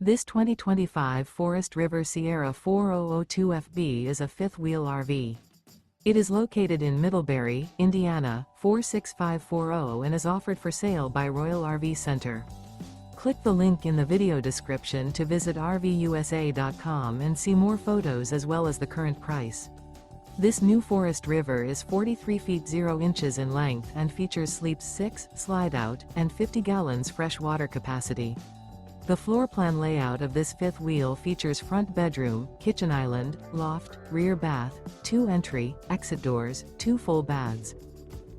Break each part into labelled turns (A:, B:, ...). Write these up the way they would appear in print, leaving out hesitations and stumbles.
A: This 2025 Forest River Sierra 4002FB is a fifth-wheel RV. It is located in Middlebury, Indiana, 46540 and is offered for sale by Royal RV Center. Click the link in the video description to visit RVUSA.com and see more photos as well as the current price. This new Forest River is 43 feet 0 inches in length and features sleeps 6, slide-out, and 50 gallons fresh water capacity. The floor plan layout of this fifth wheel features front bedroom, kitchen island, loft, rear bath, 2 entry, exit doors, 2 full baths.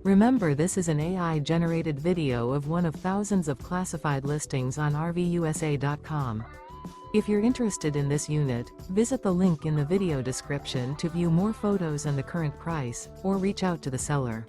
A: Remember, this is an AI-generated video of one of thousands of classified listings on RVUSA.com. If you're interested in this unit, visit the link in the video description to view more photos and the current price, or reach out to the seller.